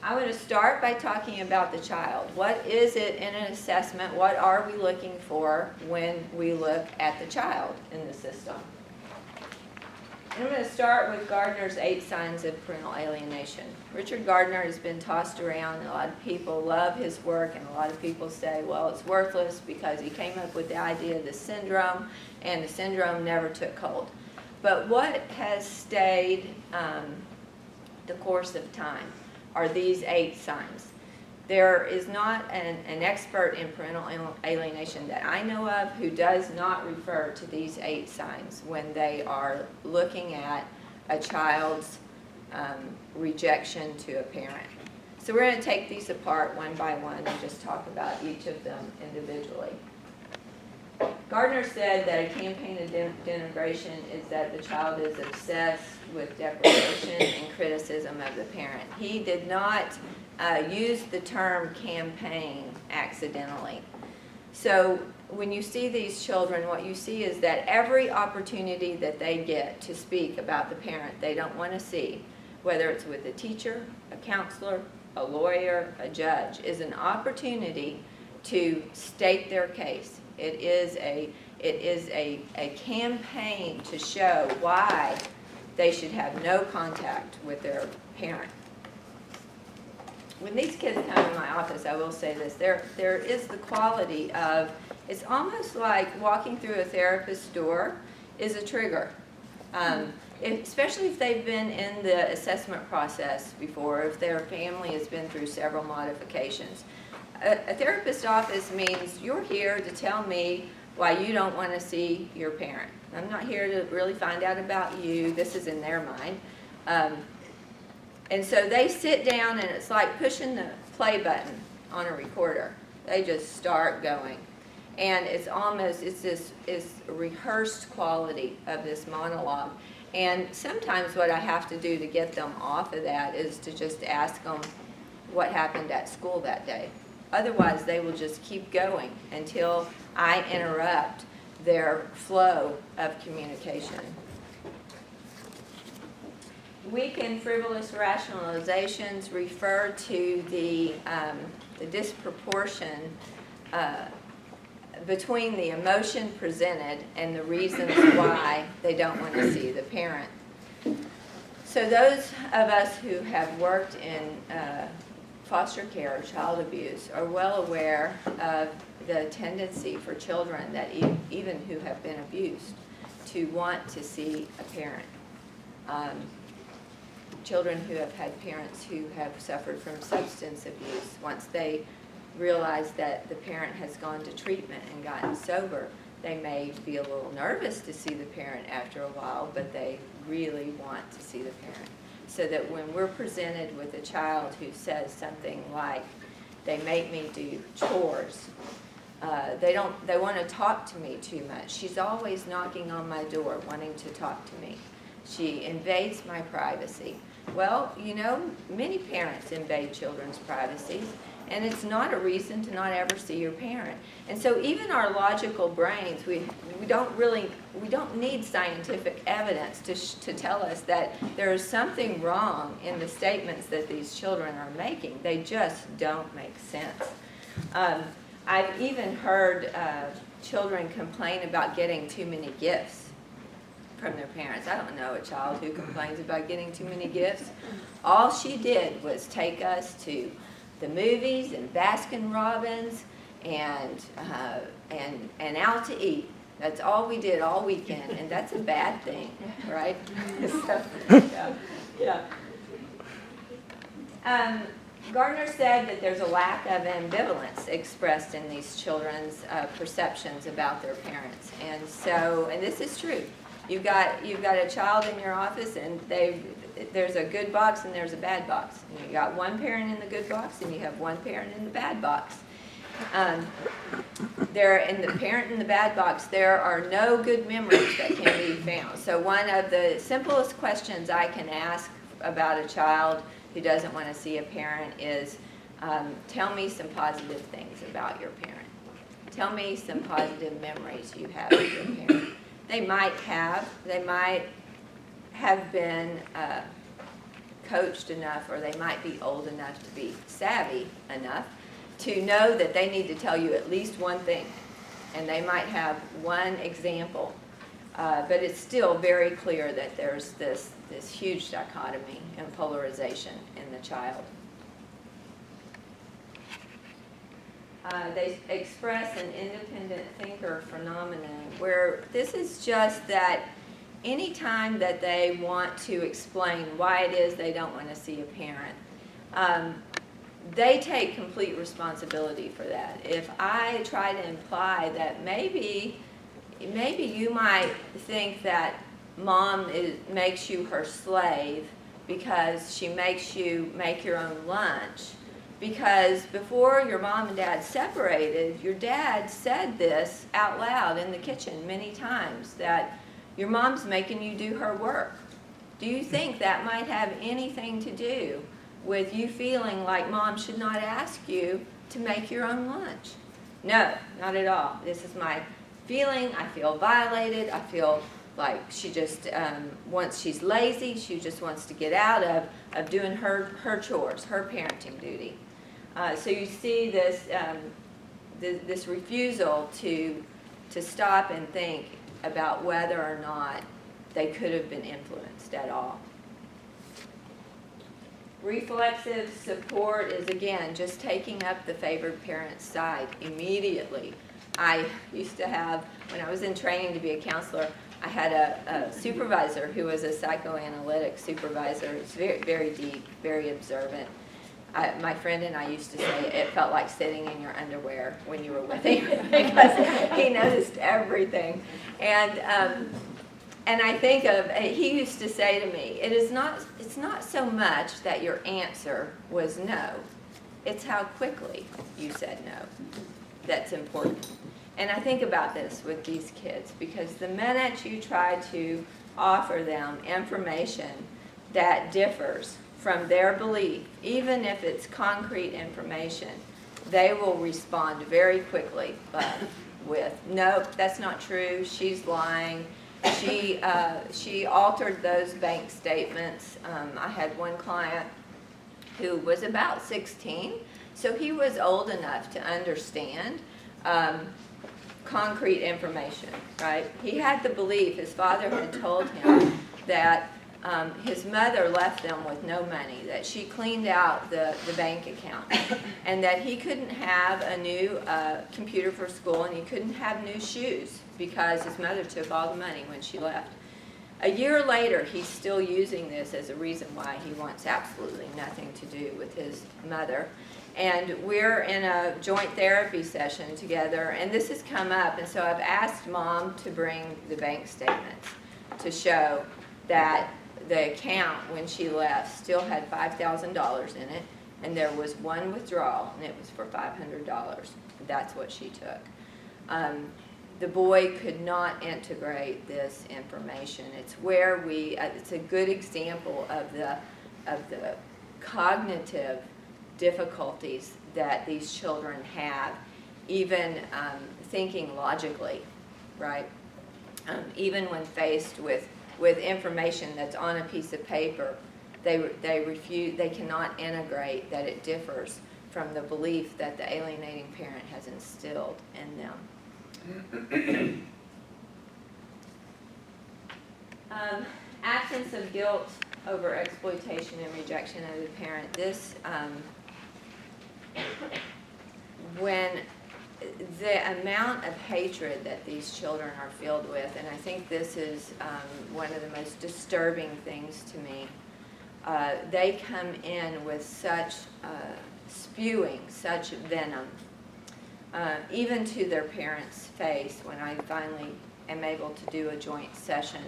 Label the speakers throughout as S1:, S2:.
S1: I'm going to start by talking about the child. What is it in an assessment? What are we looking for when we look at the child in the system? And I'm going to start with Gardner's 8 signs of parental alienation. Richard Gardner has been tossed around, and a lot of people love his work, and a lot of people say, well, it's worthless because he came up with the idea of the syndrome, and the syndrome never took hold. But what has stayed the course of time are these 8 signs. There is not an expert in parental alienation that I know of who does not refer to these 8 signs when they are looking at a child's rejection to a parent. So we're going to take these apart one by one and just talk about each of them individually. Gardner said that a campaign of denigration is that the child is obsessed with deprecation and criticism of the parent. He did not use the term campaign accidentally. So when you see these children, what you see is that every opportunity that they get to speak about the parent they don't want to see, whether it's with a teacher, a counselor, a lawyer, a judge, is an opportunity to state their case. It is a campaign to show why they should have no contact with their parent. When these kids come in my office, I will say this, there is the quality of, it's almost like walking through a therapist's door is a trigger. Especially if they've been in the assessment process before, if their family has been through several modifications. A therapist's office means you're here to tell me why you don't want to see your parent. I'm not here to really find out about you. This is in their mind. And so they sit down, and it's like pushing the play button on a recorder. They just start going. And it's this rehearsed quality of this monologue. And sometimes what I have to do to get them off of that is to just ask them what happened at school that day. Otherwise, they will just keep going until I interrupt their flow of communication. Weak and frivolous rationalizations refer to the disproportion between the emotion presented and the reasons why they don't want to see the parent. So those of us who have worked in foster care or child abuse are well aware of the tendency for children that even who have been abused to want to see a parent. Children who have had parents who have suffered from substance abuse, once they realize that the parent has gone to treatment and gotten sober, they may be a little nervous to see the parent after a while, but they really want to see the parent. So that when we're presented with a child who says something like, they make me do chores, they want to talk to me too much. She's always knocking on my door wanting to talk to me. She invades my privacy. Well, you know, many parents invade children's privacies, and it's not a reason to not ever see your parent. And so even our logical brains, we don't need scientific evidence to tell us that there is something wrong in the statements that these children are making. They just don't make sense. I've even heard children complain about getting too many gifts from their parents. I don't know a child who complains about getting too many gifts. All she did was take us to the movies and Baskin-Robbins and out to eat. That's all we did all weekend, and that's a bad thing, right? So, yeah. Gardner said that there's a lack of ambivalence expressed in these children's perceptions about their parents, and this is true. You've got a child in your office, and there's a good box and there's a bad box. And you got one parent in the good box, and you have one parent in the bad box. In the parent in the bad box, there are no good memories that can be found. So one of the simplest questions I can ask about a child who doesn't want to see a parent is, tell me some positive things about your parent. Tell me some positive memories you have of your parent. They might have been coached enough, or they might be old enough to be savvy enough to know that they need to tell you at least one thing, and they might have one example, but it's still very clear that there's this huge dichotomy and polarization in the child. They express an independent thinker phenomenon, where this is just that anytime that they want to explain why it is they don't want to see a parent, they take complete responsibility for that. If I try to imply that maybe you might think that mom makes you her slave because she makes you make your own lunch, because before your mom and dad separated, your dad said this out loud in the kitchen many times, that your mom's making you do her work. Do you think that might have anything to do with you feeling like mom should not ask you to make your own lunch? No, not at all. This is my feeling. I feel violated. I feel like she just once she's lazy, she just wants to get out of doing her chores, her parenting duty. So you see this this refusal to stop and think about whether or not they could have been influenced at all. Reflexive support is, again, just taking up the favored parent's side immediately. I used to have, when I was in training to be a counselor, I had a supervisor who was a psychoanalytic supervisor. It's very, very deep, very observant. My friend and I used to say it felt like sitting in your underwear when you were with him because he noticed everything. And I think of, he used to say to me, it's not so much that your answer was no, it's how quickly you said no that's important. And I think about this with these kids, because the minute you try to offer them information that differs from their belief, even if it's concrete information, they will respond very quickly with, nope, that's not true, she's lying. She altered those bank statements. I had one client who was about 16, so he was old enough to understand concrete information, right? He had the belief, his father had told him that his mother left them with no money, that she cleaned out the bank account, and that he couldn't have a new computer for school, and he couldn't have new shoes because his mother took all the money when she left. A year later, he's still using this as a reason why he wants absolutely nothing to do with his mother. And we're in a joint therapy session together, and this has come up, and so I've asked Mom to bring the bank statements to show that the account, when she left, still had $5,000 in it, and there was one withdrawal, and it was for $500. That's what she took. The boy could not integrate this information. It's where it's a good example of the cognitive difficulties that these children have, even thinking logically, right? Even when faced with information that's on a piece of paper, they cannot integrate that it differs from the belief that the alienating parent has instilled in them. Absence of guilt over exploitation and rejection of the parent. This, when the amount of hatred that these children are filled with, and I think this is one of the most disturbing things to me, they come in with such spewing, such venom, even to their parents' face when I finally am able to do a joint session,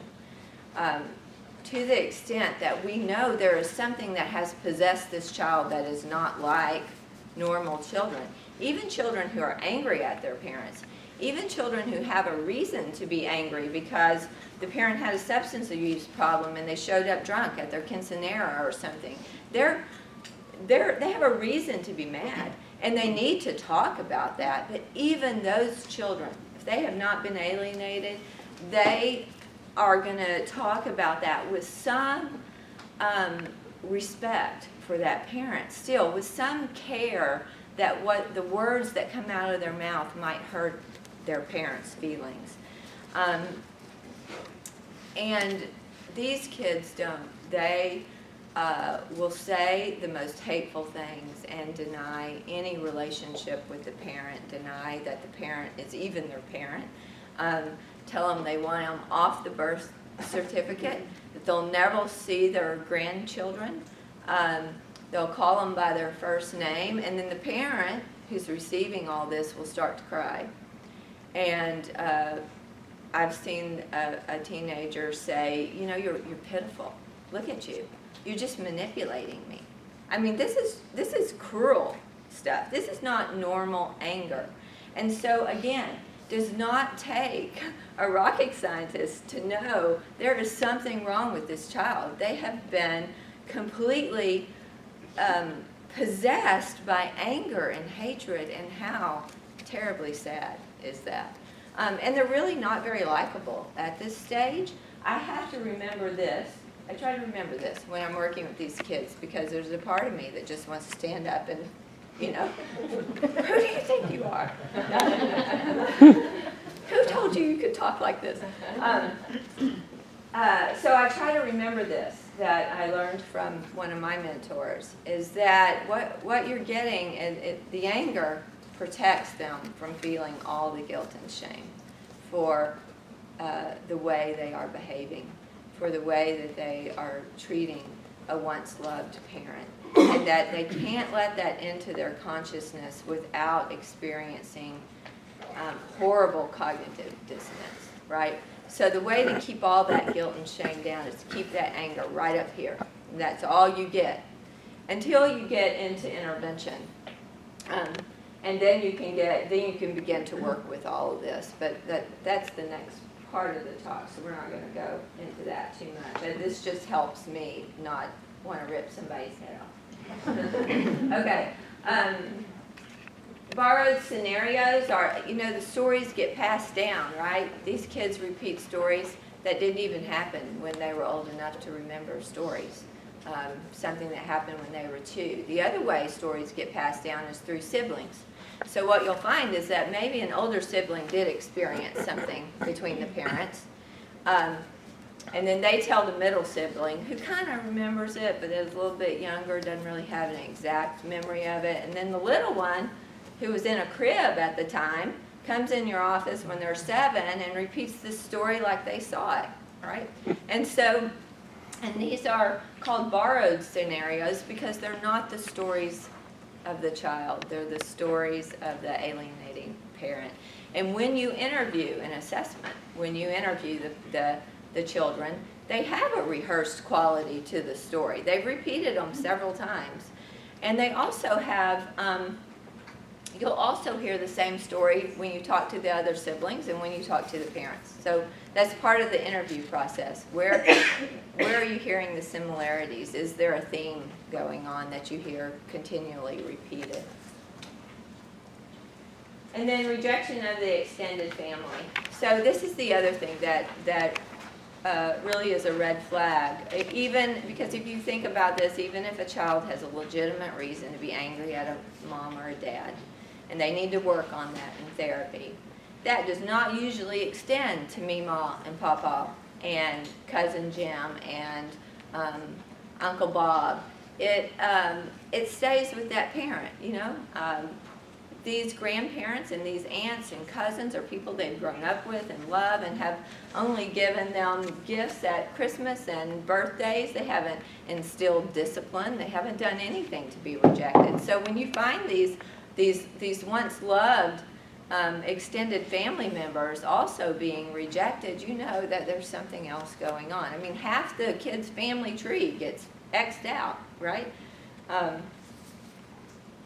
S1: to the extent that we know there is something that has possessed this child that is not like normal children. Even children who are angry at their parents, even children who have a reason to be angry because the parent had a substance abuse problem and they showed up drunk at their quinceanera or something. They have a reason to be mad, and they need to talk about that. But even those children, if they have not been alienated, they are going to talk about that with some respect for that parent, still with some care that what the words that come out of their mouth might hurt their parents' feelings. And these kids don't. They will say the most hateful things and deny any relationship with the parent, deny that the parent is even their parent, tell them they want them off the birth certificate, that they'll never see their grandchildren. They'll call them by their first name, and then the parent who's receiving all this will start to cry. And I've seen a teenager say, you know, you're pitiful. Look at you. You're just manipulating me. I mean, this is cruel stuff. This is not normal anger. And so, again, does not take a rocket scientist to know there is something wrong with this child. They have been completely possessed by anger and hatred, and how terribly sad is that. And they're really not very likable at this stage. I have to remember this. I try to remember this when I'm working with these kids, because there's a part of me that just wants to stand up and, you know, who do you think you are? Who told you you could talk like this? So I try to remember this, that I learned from one of my mentors, is that what you're getting, the anger protects them from feeling all the guilt and shame for the way they are behaving, for the way that they are treating a once loved parent, and that they can't let that into their consciousness without experiencing horrible cognitive dissonance, right? So the way to keep all that guilt and shame down is to keep that anger right up here. And that's all you get until you get into intervention. And then you can begin to work with all of this. But that's the next part of the talk, so we're not going to go into that too much. But this just helps me not want to rip somebody's head off. Okay. Borrowed scenarios are, you know, the stories get passed down, right? These kids repeat stories that didn't even happen when they were old enough to remember stories. Something that happened when they were 2. The other way stories get passed down is through siblings. So what you'll find is that maybe an older sibling did experience something between the parents. And then they tell the middle sibling, who kind of remembers it, but is a little bit younger, doesn't really have an exact memory of it. And then the little one, who was in a crib at the time, comes in your office when they're 7 and repeats this story like they saw it, right? And so, and these are called borrowed scenarios because they're not the stories of the child. They're the stories of the alienating parent. And when you interview an assessment, when you interview the children, they have a rehearsed quality to the story. They've repeated them several times. And they also have, you'll also hear the same story when you talk to the other siblings and when you talk to the parents. So that's part of the interview process. Where are you hearing the similarities? Is there a theme going on that you hear continually repeated? And then rejection of the extended family. So this is the other thing that really is a red flag. Even because if you think about this, even if a child has a legitimate reason to be angry at a mom or a dad, and they need to work on that in therapy, that does not usually extend to Mima and Papa and Cousin Jim and Uncle Bob. It stays with that parent, you know. These grandparents and these aunts and cousins are people they've grown up with and love and have only given them gifts at Christmas and birthdays. They haven't instilled discipline. They haven't done anything to be rejected. So when you find these once loved extended family members also being rejected, you know that there's something else going on. I mean, half the kid's family tree gets X'd out, right?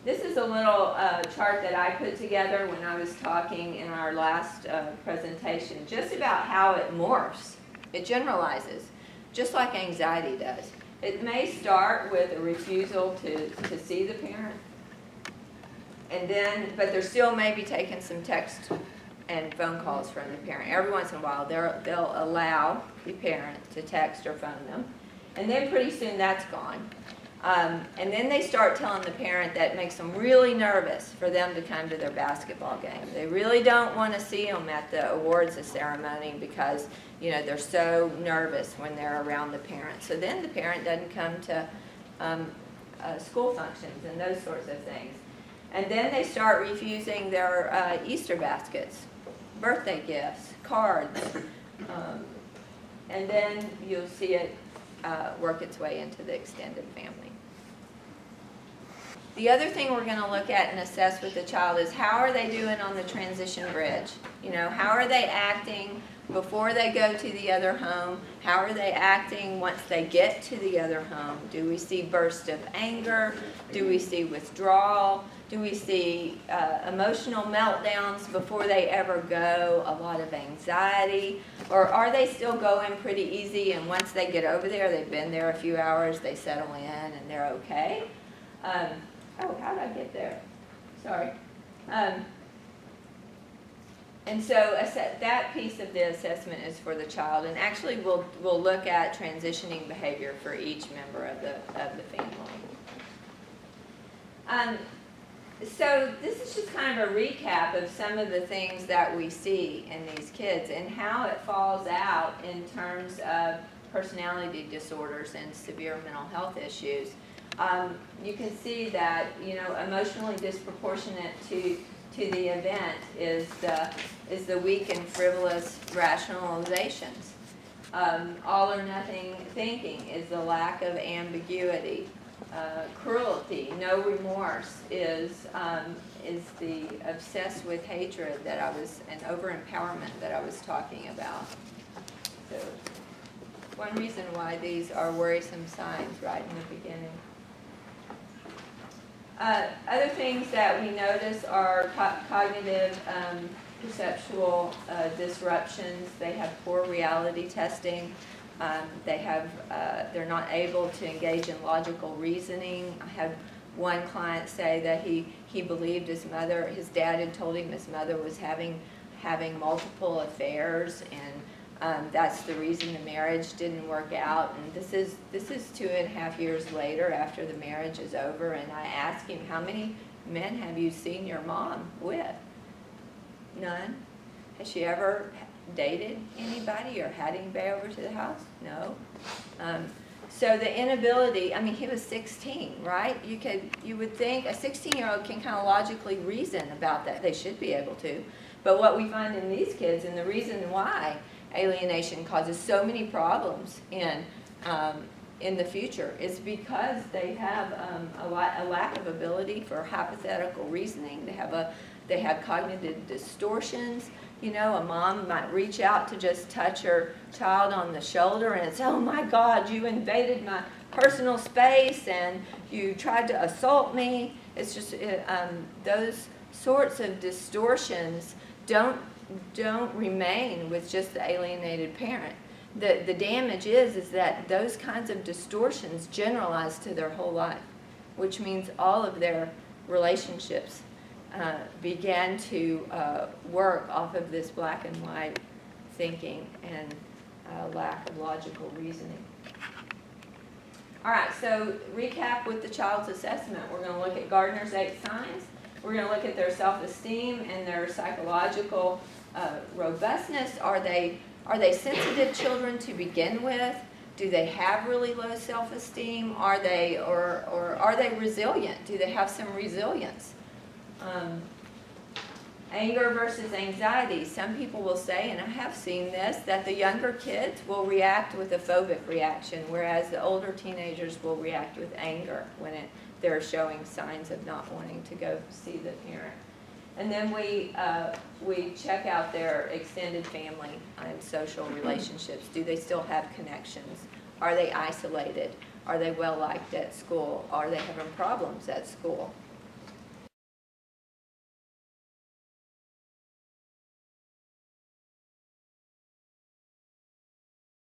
S1: This is a little chart that I put together when I was talking in our last presentation, just about how it morphs. It generalizes, just like anxiety does. It may start with a refusal to see the parent, and then, but they're still maybe taking some text and phone calls from the parent. Every once in a while, they'll allow the parent to text or phone them. And then pretty soon that's gone. And then they start telling the parent that makes them really nervous for them to come to their basketball game. They really don't want to see them at the awards ceremony because, you know, they're so nervous when they're around the parent. So then the parent doesn't come to school functions and those sorts of things. And then they start refusing their Easter baskets, birthday gifts, cards, and then you'll see it work its way into the extended family. The other thing we're going to look at and assess with the child is how are they doing on the transition bridge? You know, how are they acting before they go to the other home? How are they acting once they get to the other home? Do we see bursts of anger? Do we see withdrawal? Do we see emotional meltdowns before they ever go? A lot of anxiety? Or are they still going pretty easy and once they get over there, they've been there a few hours, they settle in and they're okay? Oh, how did I get there? Sorry. And so that piece of the assessment is for the child, and actually we'll look at transitioning behavior for each member of the family. So this is just kind of a recap of some of the things that we see in these kids and how it falls out in terms of personality disorders and severe mental health issues. You can see that, you know, emotionally disproportionate to the event is the weak and frivolous rationalizations. All or nothing thinking is the lack of ambiguity. Cruelty, no remorse is the obsessed with hatred and over-empowerment that I was talking about. So one reason why these are worrisome signs right in the beginning. Other things that we notice are cognitive perceptual disruptions. They have poor reality testing. They're not able to engage in logical reasoning. I had one client say that he believed his dad had told him his mother was having multiple affairs, and that's the reason the marriage didn't work out. And this is 2.5 years later after the marriage is over, and I asked him, how many men have you seen your mom with? None. Has she ever dated anybody or had anybody over to the house? No. So the inability, I mean, he was 16, right? You would think a 16-year-old can kind of logically reason about that. They should be able to. But what we find in these kids, and the reason why alienation causes so many problems in the future, is because they have a lack of ability for hypothetical reasoning. They have cognitive distortions. You know, a mom might reach out to just touch her child on the shoulder and it's, oh my God, you invaded my personal space and you tried to assault me. It's just, those sorts of distortions don't remain with just the alienated parent. The damage is that those kinds of distortions generalize to their whole life, which means all of their relationships began to work off of this black and white thinking and lack of logical reasoning. All right, so recap with the child's assessment. We're going to look at Gardner's 8 signs. We're going to look at their self-esteem and their psychological robustness. Are they sensitive children to begin with? Do they have really low self-esteem? Are they resilient? Do they have some resilience? Anger versus anxiety. Some people will say, and I have seen this, that the younger kids will react with a phobic reaction, whereas the older teenagers will react with anger when they're showing signs of not wanting to go see the parent. And then we check out their extended family and social relationships. Do they still have connections? Are they isolated? Are they well liked at school? Are they having problems at school?